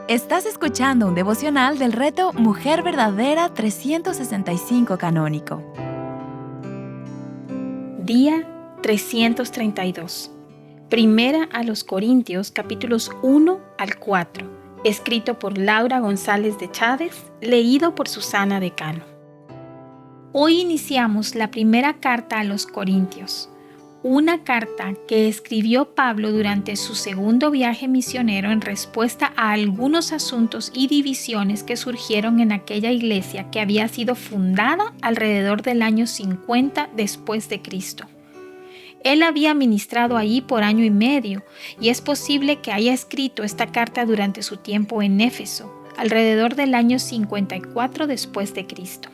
Estás escuchando un devocional del reto Mujer Verdadera 365 Canónico. Día 332. Primera a los Corintios, capítulos 1 al 4. Escrito por Laura González de Chávez, leído por Susana Decano. Hoy iniciamos la primera carta a los Corintios. Una carta que escribió Pablo durante su segundo viaje misionero en respuesta a algunos asuntos y divisiones que surgieron en aquella iglesia que había sido fundada alrededor del año 50 después de Cristo. Él había ministrado allí por año y medio y es posible que haya escrito esta carta durante su tiempo en Éfeso, alrededor del año 54 después de Cristo.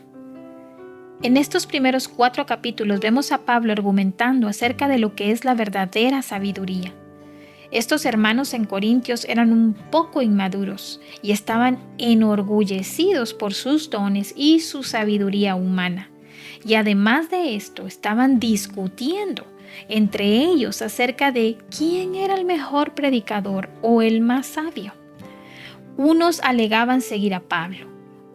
En estos primeros 4 capítulos vemos a Pablo argumentando acerca de lo que es la verdadera sabiduría. Estos hermanos en Corintios eran un poco inmaduros y estaban enorgullecidos por sus dones y su sabiduría humana. Y además de esto, estaban discutiendo entre ellos acerca de quién era el mejor predicador o el más sabio. Unos alegaban seguir a Pablo,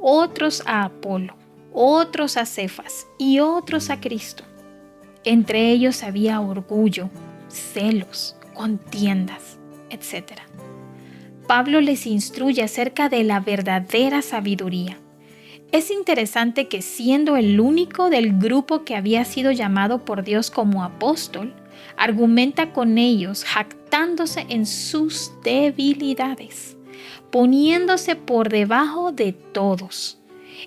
otros a Apolo, otros a Cefas y otros a Cristo. Entre ellos había orgullo, celos, contiendas, etc. Pablo les instruye acerca de la verdadera sabiduría. Es interesante que siendo el único del grupo que había sido llamado por Dios como apóstol, argumenta con ellos jactándose en sus debilidades, poniéndose por debajo de todos.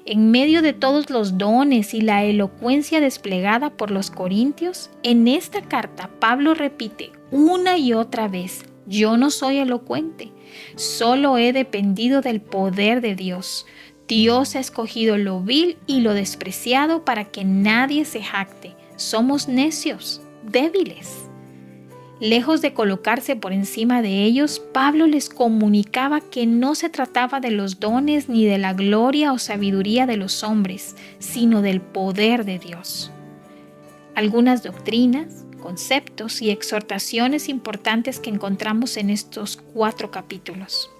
En medio de todos los dones y la elocuencia desplegada por los corintios, en esta carta Pablo repite una y otra vez: yo no soy elocuente, solo he dependido del poder de Dios. Dios ha escogido lo vil y lo despreciado para que nadie se jacte. Somos necios, débiles. Lejos de colocarse por encima de ellos, Pablo les comunicaba que no se trataba de los dones ni de la gloria o sabiduría de los hombres, sino del poder de Dios. Algunas doctrinas, conceptos y exhortaciones importantes que encontramos en estos 4 capítulos.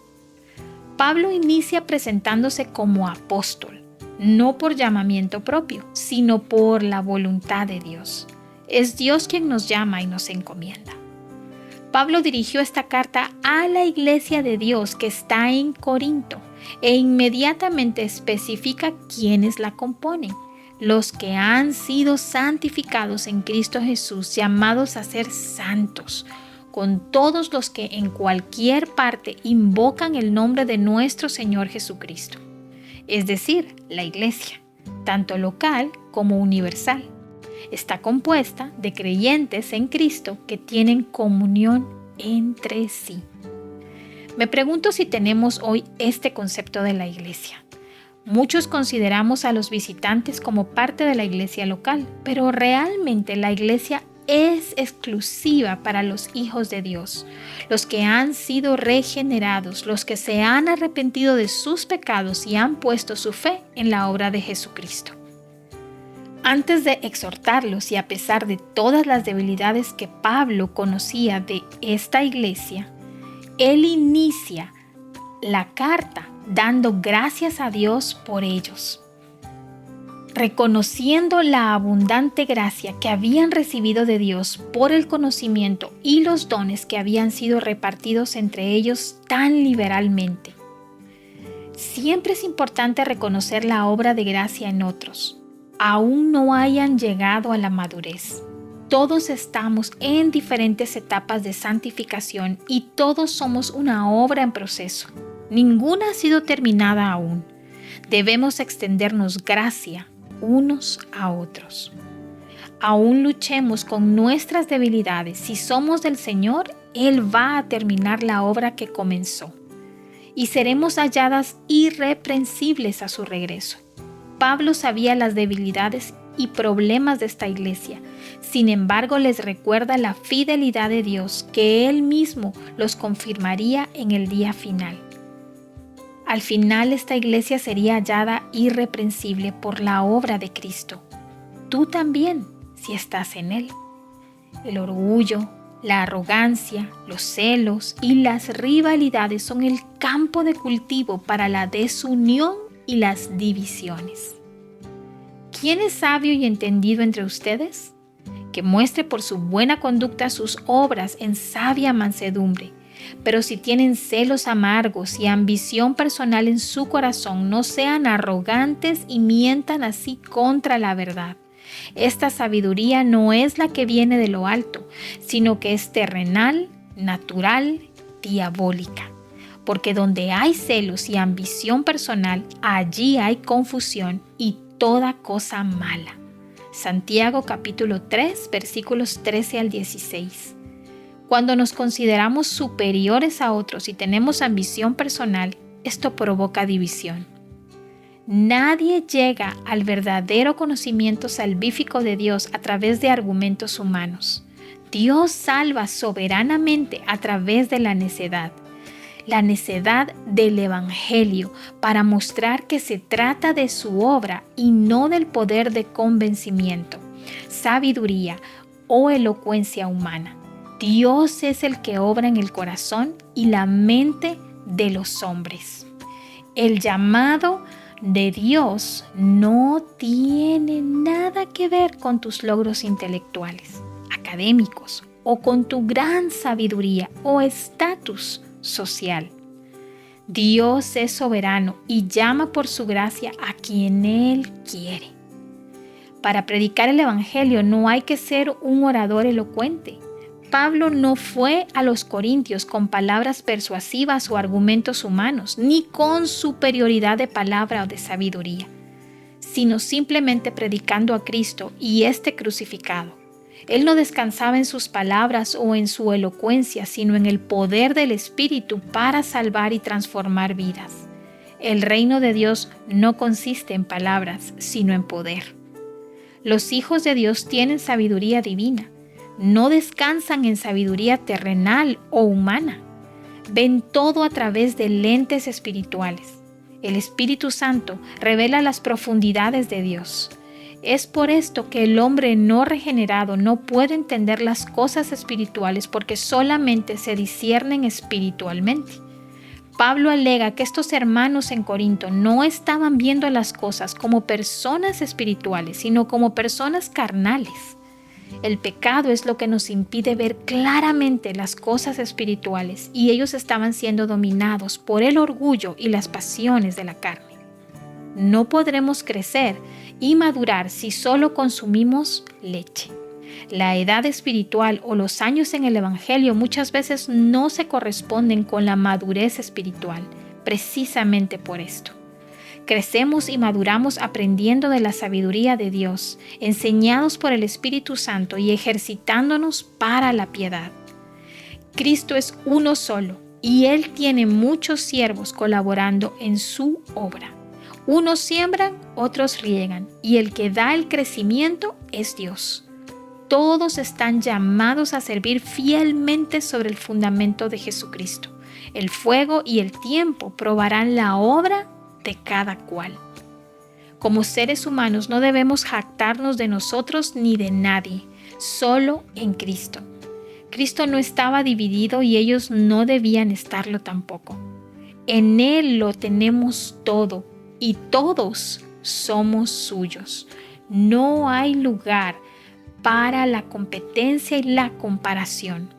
Pablo inicia presentándose como apóstol, no por llamamiento propio, sino por la voluntad de Dios. Es Dios quien nos llama y nos encomienda. Pablo dirigió esta carta a la iglesia de Dios que está en Corinto e inmediatamente especifica quiénes la componen: los que han sido santificados en Cristo Jesús, llamados a ser santos, con todos los que en cualquier parte invocan el nombre de nuestro Señor Jesucristo, es decir, la iglesia, tanto local como universal. Está compuesta de creyentes en Cristo que tienen comunión entre sí. Me pregunto si tenemos hoy este concepto de la iglesia. Muchos consideramos a los visitantes como parte de la iglesia local, pero realmente la iglesia es exclusiva para los hijos de Dios, los que han sido regenerados, los que se han arrepentido de sus pecados y han puesto su fe en la obra de Jesucristo. Antes de exhortarlos y a pesar de todas las debilidades que Pablo conocía de esta iglesia, él inicia la carta dando gracias a Dios por ellos, reconociendo la abundante gracia que habían recibido de Dios por el conocimiento y los dones que habían sido repartidos entre ellos tan liberalmente. Siempre es importante reconocer la obra de gracia en otros, aún no hayan llegado a la madurez. Todos estamos en diferentes etapas de santificación y todos somos una obra en proceso. Ninguna ha sido terminada aún. Debemos extendernos gracia unos a otros. Aún luchemos con nuestras debilidades. Si somos del Señor, Él va a terminar la obra que comenzó y seremos halladas irreprensibles a su regreso. Pablo sabía las debilidades y problemas de esta iglesia. Sin embargo, les recuerda la fidelidad de Dios, que Él mismo los confirmaría en el día final. Al final, esta iglesia sería hallada irreprensible por la obra de Cristo. Tú también, si estás en Él. El orgullo, La arrogancia, los celos y las rivalidades son el campo de cultivo para la desunión y las divisiones. ¿Quién es sabio y entendido entre ustedes? Que muestre por su buena conducta sus obras en sabia mansedumbre. Pero si tienen celos amargos y ambición personal en su corazón, no sean arrogantes y mientan así contra la verdad. Esta sabiduría no es la que viene de lo alto, sino que es terrenal, natural, diabólica. Porque donde hay celos y ambición personal, allí hay confusión y toda cosa mala. Santiago capítulo 3, versículos 13 al 16. Cuando nos consideramos superiores a otros y tenemos ambición personal, esto provoca división. Nadie llega al verdadero conocimiento salvífico de Dios a través de argumentos humanos. Dios salva soberanamente a través de la necedad del Evangelio, para mostrar que se trata de su obra y no del poder de convencimiento, sabiduría o elocuencia humana. Dios es el que obra en el corazón y la mente de los hombres. El llamado de Dios no tiene nada que ver con tus logros intelectuales, académicos o con tu gran sabiduría o estatus social. Dios es soberano y llama por su gracia a quien Él quiere. Para predicar el Evangelio no hay que ser un orador elocuente. Pablo no fue a los corintios con palabras persuasivas o argumentos humanos, ni con superioridad de palabra o de sabiduría, sino simplemente predicando a Cristo y este crucificado. Él no descansaba en sus palabras o en su elocuencia, sino en el poder del Espíritu para salvar y transformar vidas. El reino de Dios no consiste en palabras, sino en poder. Los hijos de Dios tienen sabiduría divina. No descansan en sabiduría terrenal o humana. Ven todo a través de lentes espirituales. El Espíritu Santo revela las profundidades de Dios. Es por esto que el hombre no regenerado no puede entender las cosas espirituales, porque solamente se disciernen espiritualmente. Pablo alega que estos hermanos en Corinto no estaban viendo las cosas como personas espirituales, sino como personas carnales. El pecado es lo que nos impide ver claramente las cosas espirituales, y ellos estaban siendo dominados por el orgullo y las pasiones de la carne. No podremos crecer y madurar si solo consumimos leche. La edad espiritual o los años en el Evangelio muchas veces no se corresponden con la madurez espiritual, precisamente por esto. Crecemos y maduramos aprendiendo de la sabiduría de Dios, enseñados por el Espíritu Santo y ejercitándonos para la piedad. Cristo es uno solo y Él tiene muchos siervos colaborando en su obra. Unos siembran, otros riegan, y el que da el crecimiento es Dios. Todos están llamados a servir fielmente sobre el fundamento de Jesucristo. El fuego y el tiempo probarán la obra de cada cual. Como seres humanos no debemos jactarnos de nosotros ni de nadie, solo en Cristo. Cristo no estaba dividido y ellos no debían estarlo tampoco. En Él lo tenemos todo y todos somos suyos. No hay lugar para la competencia y la comparación.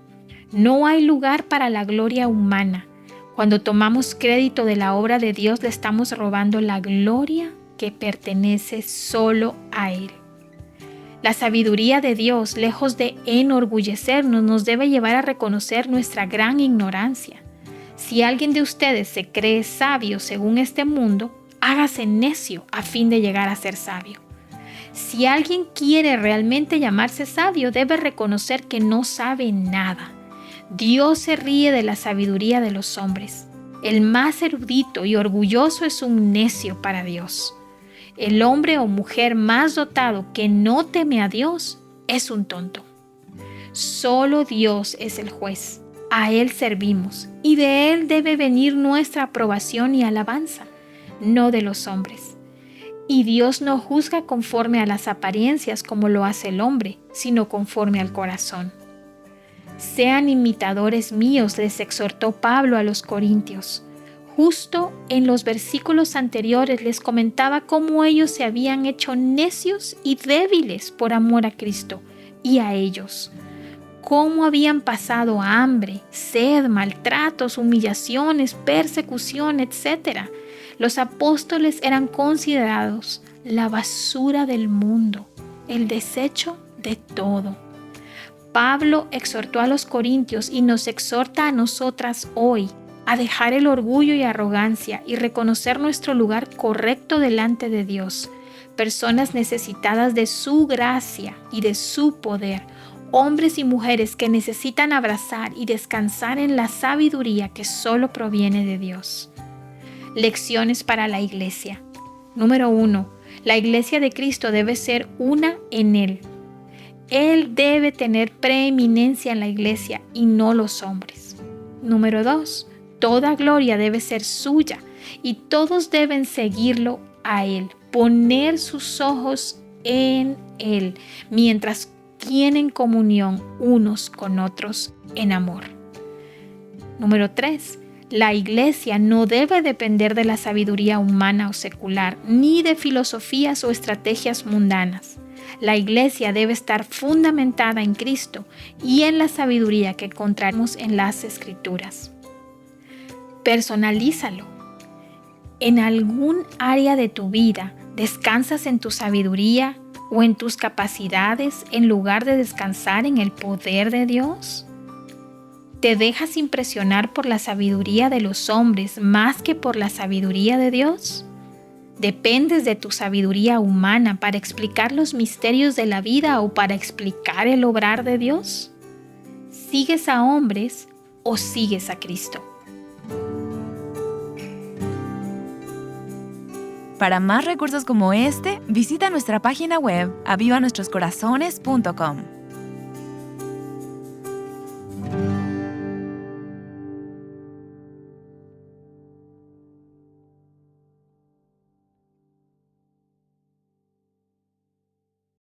No hay lugar para la gloria humana. Cuando tomamos crédito de la obra de Dios, le estamos robando la gloria que pertenece solo a Él. La sabiduría de Dios, lejos de enorgullecernos, nos debe llevar a reconocer nuestra gran ignorancia. Si alguien de ustedes se cree sabio según este mundo, hágase necio a fin de llegar a ser sabio. Si alguien quiere realmente llamarse sabio, debe reconocer que no sabe nada. Dios se ríe de la sabiduría de los hombres. El más erudito y orgulloso es un necio para Dios. El hombre o mujer más dotado que no teme a Dios es un tonto. Solo Dios es el juez. A Él servimos y de Él debe venir nuestra aprobación y alabanza, no de los hombres. Y Dios no juzga conforme a las apariencias como lo hace el hombre, sino conforme al corazón. Sean imitadores míos, les exhortó Pablo a los corintios. Justo en los versículos anteriores les comentaba cómo ellos se habían hecho necios y débiles por amor a Cristo y a ellos. Cómo habían pasado hambre, sed, maltratos, humillaciones, persecución, etc. Los apóstoles eran considerados la basura del mundo, el desecho de todo. Pablo exhortó a los corintios y nos exhorta a nosotras hoy a dejar el orgullo y arrogancia y reconocer nuestro lugar correcto delante de Dios. Personas necesitadas de su gracia y de su poder. Hombres y mujeres que necesitan abrazar y descansar en la sabiduría que solo proviene de Dios. Lecciones para la iglesia. Número 1. La iglesia de Cristo debe ser una en Él. Él debe tener preeminencia en la iglesia y no los hombres. Número 2. Toda gloria debe ser suya y todos deben seguirlo a Él, poner sus ojos en Él, mientras tienen comunión unos con otros en amor. Número 3. La iglesia no debe depender de la sabiduría humana o secular, ni de filosofías o estrategias mundanas. La iglesia debe estar fundamentada en Cristo y en la sabiduría que encontramos en las Escrituras. Personalízalo. En algún área de tu vida, ¿descansas en tu sabiduría o en tus capacidades en lugar de descansar en el poder de Dios? ¿Te dejas impresionar por la sabiduría de los hombres más que por la sabiduría de Dios? ¿Dependes de tu sabiduría humana para explicar los misterios de la vida o para explicar el obrar de Dios? ¿Sigues a hombres o sigues a Cristo? Para más recursos como este, visita nuestra página web avivanuestroscorazones.com.